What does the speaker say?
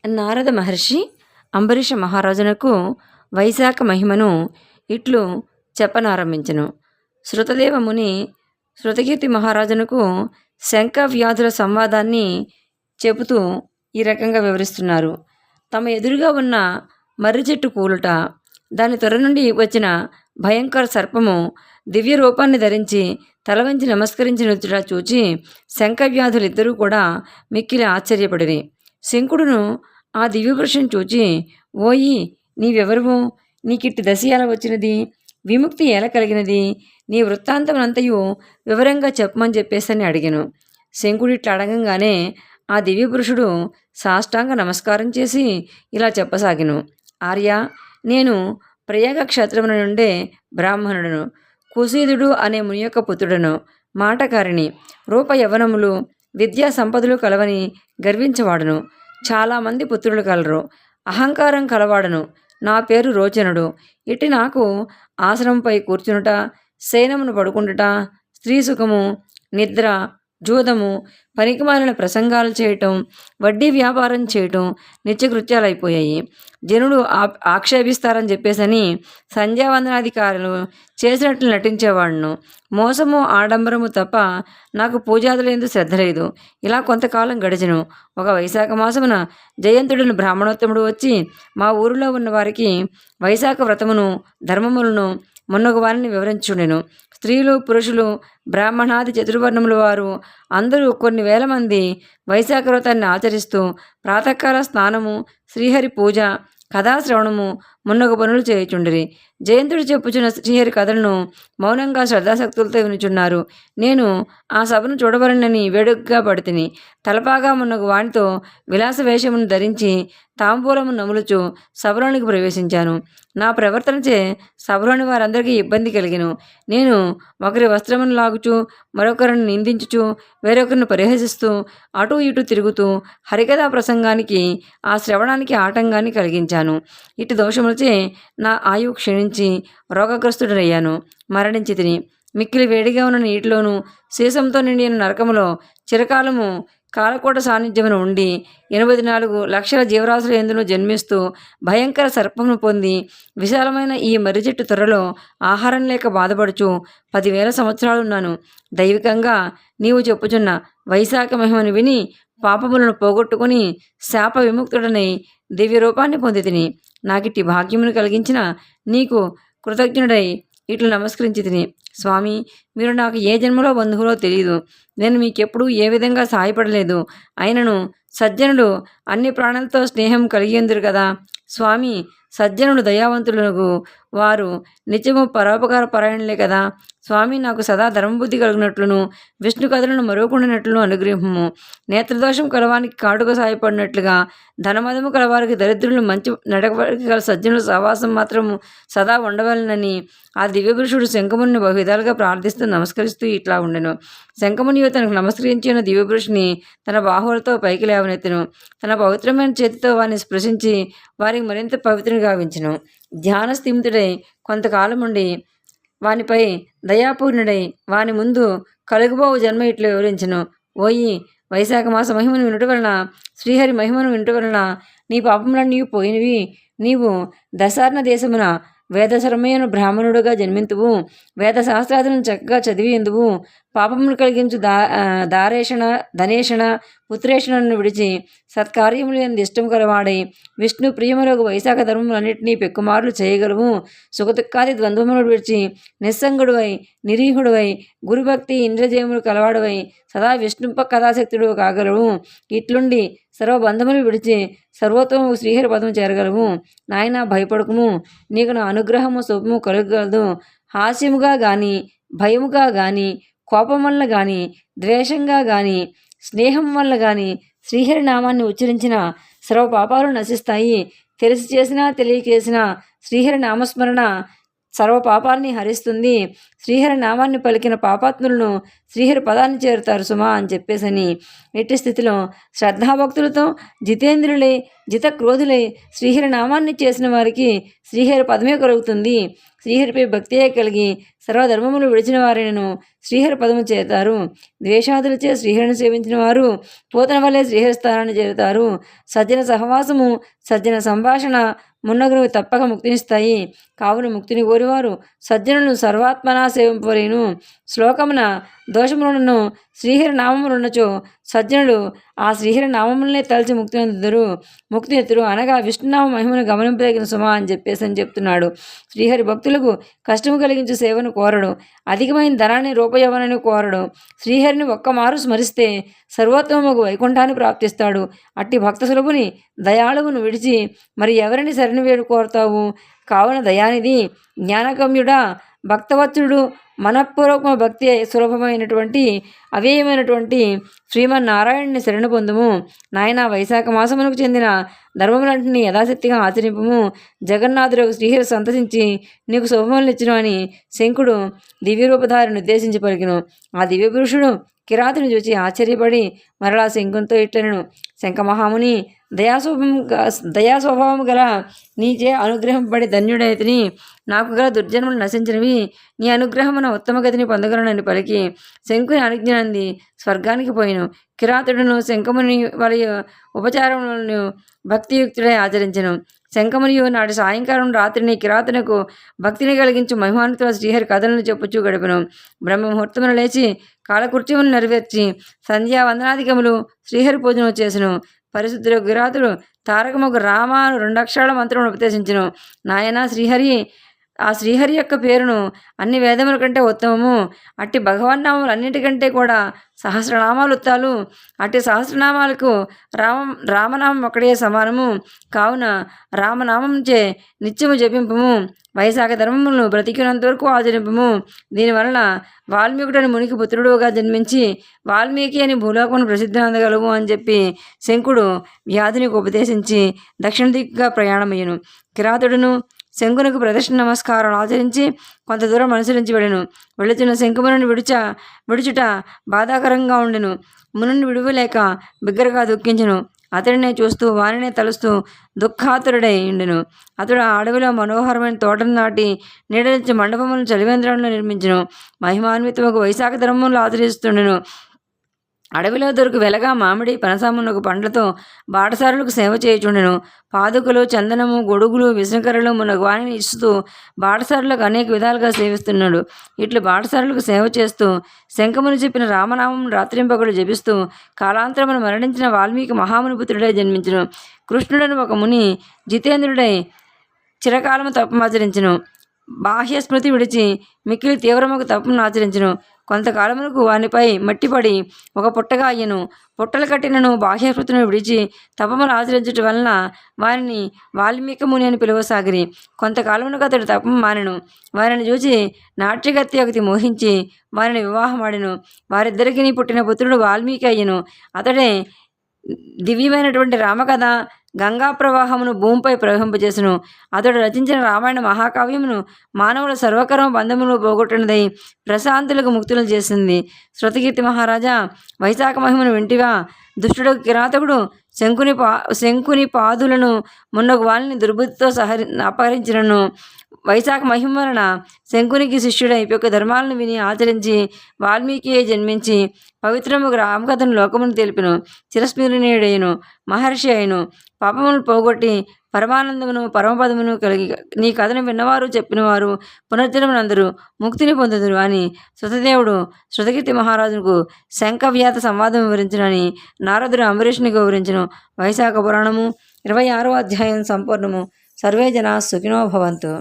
నారద మహర్షి అంబరీష మహారాజునకు వైశాఖ మహిమను ఇట్లు చెప్పనారంభించెను. శృతదేవ ముని శృతకీర్తి మహారాజునకు శంఖ వ్యాధుల సంవాదాన్ని చెబుతూ ఈ రకంగా వివరిస్తున్నారు. తమ ఎదురుగా ఉన్న మర్రి చెట్టు కూలుట, దాని త్వర నుండి వచ్చిన భయంకర సర్పము దివ్య రూపాన్ని ధరించి తల వంచి నమస్కరించినట్టుగా చూచి శంఖవ్యాధులిద్దరూ కూడా మిక్కిలి ఆశ్చర్యపడిరి. శంకుడును ఆ దివ్యపురుషుని చూచి, ఓయి నీవెవరువు? నీకిట్టి దశ ఎలా వచ్చినది? విముక్తి ఎలా కలిగినది? నీ వృత్తాంతమునంతయు వివరంగా చెప్పమని చెప్పేసని అడిగాను. శంకుడిట్లా అడగంగానే ఆ దివ్యపురుషుడు సాష్టాంగ నమస్కారం చేసి ఇలా చెప్పసాగిను. ఆర్య, నేను ప్రయాగ క్షేత్రమున నుండే బ్రాహ్మణుడును, కుశీదుడు అనే ముని యొక్క పుత్రుడను, మాటకారిణి, రూప యవనములు విద్యా సంపదలు కలవని గర్వించవాడును. చాలామంది పుత్రులు కలరు. అహంకారం కలవాడను. నా పేరు రోచనుడు. ఇట్టి నాకు ఆశ్రమంపై కూర్చునుట, శయనమును పడుకుంటుట, స్త్రీ సుఖము, నిద్ర, జూదము, పనికిమాలిన ప్రసంగాలు చేయటం, వడ్డీ వ్యాపారం చేయటం నిత్యకృత్యాలైపోయాయి. జనుడు ఆక్షేపిస్తారని చెప్పేసని సంధ్యావందనాధికారులు చేసినట్లు నటించేవాడును. మోసము ఆడంబరము తప్ప నాకు పూజాదులందు శ్రద్ధ లేదు. ఇలా కొంతకాలం గడిచెను. ఒక వైశాఖ మాసమున జయంతుడిని బ్రాహ్మణోత్తముడు వచ్చి మా ఊరిలో ఉన్న వారికి వైశాఖ వ్రతమును ధర్మములను మొన్నొక వారిని వివరించుండెను. స్త్రీలు, పురుషులు, బ్రాహ్మణాది చతుర్వర్ణముల వారు అందరూ కొన్ని వేల మంది వైశాఖ వ్రతాన్ని ఆచరిస్తూ ప్రాతకాల స్నానము, శ్రీహరి పూజ, కథాశ్రవణము మున్నొక పనులు చేయుచుండిరి. జయంతుడు చెప్పుచున్న శ్రీహరి కథలను మౌనంగా శ్రద్ధాశక్తులతో వినుచున్నారు. నేను ఆ సభను చూడవలనని వేడుకగా పడితిని. తలపాగా మున్నొక వానితో విలాస వేషమును ధరించి తాంబూలము నములుచు సభలోనికి ప్రవేశించాను. నా ప్రవర్తనచే సభలోని వారందరికీ ఇబ్బంది కలిగెను. నేను ఒకరి వస్త్రమును లాగుచు, మరొకరిని నిందించుచు, వేరొకరిని పరిహసిస్తూ అటూ ఇటూ తిరుగుతూ హరికథా ప్రసంగానికి, ఆ శ్రవణానికి ఆటంకాన్ని కలిగించాను. ఇటు దోషములచే నా ఆయువు క్షీణించి రోగగ్రస్తుడనయ్యాను. మరణించి తిని మిక్కిలి వేడిగా ఉన్న నీటిలోనూ సీసంతో నిండిన నరకములో చిరకాలము కాలకోట సాన్నిధ్యమును ఉండి 84 లక్షల జీవరాశుల ఎందును జన్మిస్తూ భయంకర సర్పమును పొంది విశాలమైన ఈ మర్రి చెట్టు త్వరలో ఆహారం లేక బాధపడుచు 10,000 సంవత్సరాలున్నాను. దైవికంగా నీవు చెప్పుచున్న వైశాఖ మహిమను విని పాపములను పోగొట్టుకుని శాప విముక్తుడనై దివ్య రూపాన్ని పొందితిని. నాకిట్టి భాగ్యమును కలిగించిన నీకు కృతజ్ఞుడై ఇట్లు నమస్కరించి తిని, స్వామి, మీరు నాకు ఏ జన్మలో బంధువులో తెలియదు. నేను మీకెప్పుడూ ఏ విధంగా సహాయపడలేదు. అయినను సజ్జనుడు అన్ని ప్రాణులతో స్నేహం కలిగేందురు కదా స్వామి. సజ్జనుడు దయావంతులకు వారు నిత్యము పరోపకార పరాయణులే కదా స్వామి. నాకు సదా ధర్మబుద్ధి కలిగినట్లును విష్ణు కథలను మరొకుండినట్లును అనుగ్రహము. నేత్రదోషం కలవానికి కాటుక సాయపడినట్లుగా ధనమదము కలవారికి దరిద్రులు మంచి నడవడిక గల సజ్జనుల సహవాసం మాత్రము సదా ఉండవలనని ఆ దివ్యపురుషుడు శంఖముని బహువిధాలుగా ప్రార్థిస్తూ నమస్కరిస్తూ ఇట్లా ఉండెను. శంఖమునియు తనకు నమస్కరించిన దివ్యపురుషుని తన బాహువులతో పైకి లేవనెత్తెను. తన పవిత్రమైన చేతితో వారిని స్పృశించి వారికి మరింత పవిత్రంగా గావించెను. ధ్యానస్థిమితుడై కొంతకాలముండి వానిపై దయాపూర్ణుడై వాని ముందు కలుగుబోవు జన్మ ఇట్లు వివరించెను. ఓయి, వైశాఖ మాస మహిమను వినుట వలన, శ్రీహరి మహిమను వినుట వలన నీ పాపములన్నీ పోయినవి. నీవు దశార్ణ దేశమున వేదశరమయ్యను బ్రాహ్మణుడుగా జన్మింతువు. వేద శాస్త్రాదులను చక్కగా చదివి ఎందువు. పాపమును కలిగించు దారేషణ, ధనేషణ, పుత్రేషణను విడిచి సత్కార్యములు ఎందు ఇష్టం కలవాడై విష్ణు ప్రియములకు వైశాఖ ధర్మములన్నింటినీ పెక్కుమారులు చేయగలవు. సుఖదుఖాది ద్వంద్వములు విడిచి నిస్సంగుడువై, నిరీహుడువై, గురుభక్తి ఇంద్రజయములు కలవాడువై సదా విష్ణు కథాశక్తుడు కాగలవు. ఇట్లుండి సర్వబంధములు విడిచి సర్వోత్తమము శ్రీహరి పదము చేరగలవు. నాయన, భయపడకుము. నీకు నా అనుగ్రహము శుభము కలగగలదు. హాస్యముగా గాని, భయముగా గాని, కోపం వల్ల గాని, ద్వేషంగా గాని, స్నేహం వల్ల గాని శ్రీహరి నామాన్ని ఉచ్చరించిన సర్వ పాపాలు నశిస్తాయి. తెలిసి చేసినా తెలియక చేసినా శ్రీహరి నామస్మరణ సర్వ పాపాలని హరిస్తుంది. శ్రీహరి నామాన్ని పలికిన పాపాత్ములను శ్రీహరి పదాన్ని చేరుతారు సుమా అని చెప్పేసని, ఎట్టి స్థితిలో శ్రద్ధాభక్తులతో జితేంద్రులై జితక్రోధులై శ్రీహరి నామాన్ని చేసిన వారికి శ్రీహరి పదమే కలుగుతుంది. శ్రీహరిపై భక్తియే కలిగి సర్వధర్మములు విడిచిన వారిను శ్రీహరి పదము చేతారు. ద్వేషాదులచే శ్రీహరిని సేవించిన వారు పూతన వల్లే శ్రీహరి స్థానాన్ని చేరుతారు. సజ్జన సహవాసము సజ్జన సంభాషణ మున్నగురు తప్పక ముక్తినిస్తాయి. కావున ముక్తిని కోరివారు సజ్జనులను సర్వాత్మనా సేవింపలేను. శ్లోకమున దోషములను శ్రీహరి నామములున్నచో సజ్జనులు ఆ శ్రీహరి నామములనే తలచి ముక్తినెత్తురు అనగా విష్ణునామ మహిమను గమనింపదగిన సుమా అని చెప్తున్నాడు. శ్రీహరి భక్తులకు కష్టము కలిగించు సేవను కోరడు. అధికమైన ధనాన్ని రూపయవనని కోరడు. శ్రీహరిని ఒక్కమారు స్మరిస్తే సర్వోత్తమకు వైకుంఠాన్ని ప్రాప్తిస్తాడు. అట్టి భక్త సులభుని దయాళువును విడిచి మరి ఎవరిని శరణి వేడు కోరుతావు? కావున దయానిధి జ్ఞానగమ్యుడా భక్తవత్సలుడు మనఃపూర్వక భక్తి సులభమైనటువంటి అవ్యయమైనటువంటి శ్రీమన్నారాయణుని శరణు పొందుము. నాయన వైశాఖ మాసమునకు చెందిన ధర్మములంటిని యథాశక్తిగా ఆచరింపము. జగన్నాథుడు శ్రీహరి సంతసించి నీకు శుభములనిచ్చును అని శంకుడు దివ్యరూపధారిని ఉద్దేశించి పలికిను. ఆ దివ్య పురుషుడు కిరాతుని చూచి ఆశ్చర్యపడి మరలా శంకునితో ఇట్లనెను. శంఖమహాముని దయాస్వభావము గల నీచే అనుగ్రహంపడి ధన్యుడైతిని. నాకు గల దుర్జన్మలు నశించినవి. నీ అనుగ్రహమున ఉత్తమ గతిని పొందగలనని పలికి శంకుని అనుజ్ఞనంది స్వర్గానికి పోయిను. కిరాతుడును శంఖముని వలయ ఉపచారములను భక్తియుక్తుడై ఆచరించెను. శంఖమునియు నాటి సాయంకాలం రాత్రిని కిరాతునకు భక్తిని కలిగించు మహిమాన్వితుల శ్రీహరి కథలను చెప్పుచూ గడిపెను. బ్రహ్మముహూర్తమున లేచి కాలకృత్యమును నెరవేర్చి సంధ్యావందనాధికములు శ్రీహరి పూజను చేసెను. పరిశుద్ధుడు కిరాతుడు తారకముకు రామాను 2 అక్షరాల మంత్రమును ఉపదేశించెను. నాయన శ్రీహరి ఆ శ్రీహరి యొక్క పేరును అన్ని వేదముల కంటే ఉత్తమము. అట్టి భగవన్నామములు అన్నిటికంటే కూడా సహస్రనామాలు ఉత్తాలు. అట్టి సహస్రనామాలకు రామనామం ఒకటే సమానము. కావున రామనామంచే నిత్యము జపింపము. వైశాఖ ధర్మములను బ్రతికినంత వరకు ఆచరింపము. దీనివలన వాల్మీకుడని మునికి పుత్రుడుగా జన్మించి వాల్మీకి అని భూలోకమును ప్రసిద్ధి అందగలవు అని చెప్పి శంకుడు వ్యాధునికి ఉపదేశించి దక్షిణ దిక్కుగా ప్రయాణమయ్యను. కిరాతుడును శంకునికి ప్రదక్షిణ నమస్కారాలు ఆచరించి కొంత దూరం అనుసరించి వెళ్ళెను. వెళ్ళుచున్న శంకుముని విడుచుట బాధాకరంగా ఉండెను. మునుని విడువలేక బిగ్గరగా దుఃఖించెను. అతడినే చూస్తూ వారినే తలుస్తూ దుఃఖాతురుడై ఉండెను. అతడు ఆ అడవిలో మనోహరమైన తోటను నాటి నీడనిచ్చి మండపములను చలివేంద్రంలో నిర్మించెను. మహిమాన్వితముకు వైశాఖ ధర్మములు ఆచరిస్తుండెను. అడవిలో దొరికి వెలగా మామిడి పనసామునకు పండ్లతో బాటసారులకు సేవ చేయుచుండెను. పాదుకలు చందనము గొడుగులు విసనకర్రలు మునగు వాణిని ఇస్తూ బాటసారులకు అనేక విధాలుగా సేవిస్తున్నాడు. ఇట్లు బాటసారులకు సేవ చేస్తూ శంఖముని చెప్పిన రామనామం రాత్రింపగలు జపిస్తూ కాలాంతరమును మరణించిన వాల్మీకి మహామునిపుత్రుడై జన్మించును. కృష్ణుడను ఒక ముని జితేంద్రుడై చిరకాలము తపమాచరించును. బాహ్య స్మృతి విడిచి మిక్కిలి తీవ్రముకు తపమును ఆచరించును. కొంతకాలమునకు వానిపై మట్టిపడి ఒక పుట్టగా అయ్యను. పుట్టలు కట్టినను బాహ్యస్మృతిని విడిచి తపములు ఆచరించట వలన వారిని వాల్మీకి ముని అని పిలువసాగిరి. కొంతకాలమునకు అతడు తపము మానెను. వారిని చూచి నాట్యగత్తి ఒకటి మోహించి వారిని వివాహమాడెను. వారిద్దరికి పుట్టిన పుత్రుడు వాల్మీకి అయ్యను. అతడే దివ్యమైనటువంటి రామకథ గంగా ప్రవాహమును భూమిపై ప్రవహింపజేసును. అతడు రచించిన రామాయణ మహాకావ్యమును మానవుల సర్వకర్మ బంధములు పోగొట్టినదై ప్రశాంతులకు ముక్తులు చేసింది. శృతకీర్తి మహారాజా, వైశాఖ మహిమను వింటివా? దుష్టుడు కిరాతకుడు శంకుని పాదులను మున్నగు వాళ్ళని దుర్బుద్ధితో అపహరించినను. వైశాఖ మహిమ వలన శంకునికి శిష్యుడై యొక్క ధర్మాలను విని ఆచరించి వాల్మీకి జన్మించి పవిత్రముగా రామకథను లోకమును తెలిపిను. చిరస్మరణీయుడైను మహర్షి అయిను. పాపమును పోగొట్టి పరమానందమును పరమపదమును కలిగి నీ కథను విన్నవారు చెప్పినవారు పునర్జన్మనందరూ ముక్తిని పొందుదురు అని శృతదేవుడు శృతకీర్తి మహారాజుకు శంఖవ్యాత సంవాదం వివరించునని నారదుడు అంబరీషుని వివరించును. వైశాఖ పురాణము 26వ అధ్యాయం సంపూర్ణము. సర్వే జనా సుఖినో భవంతు.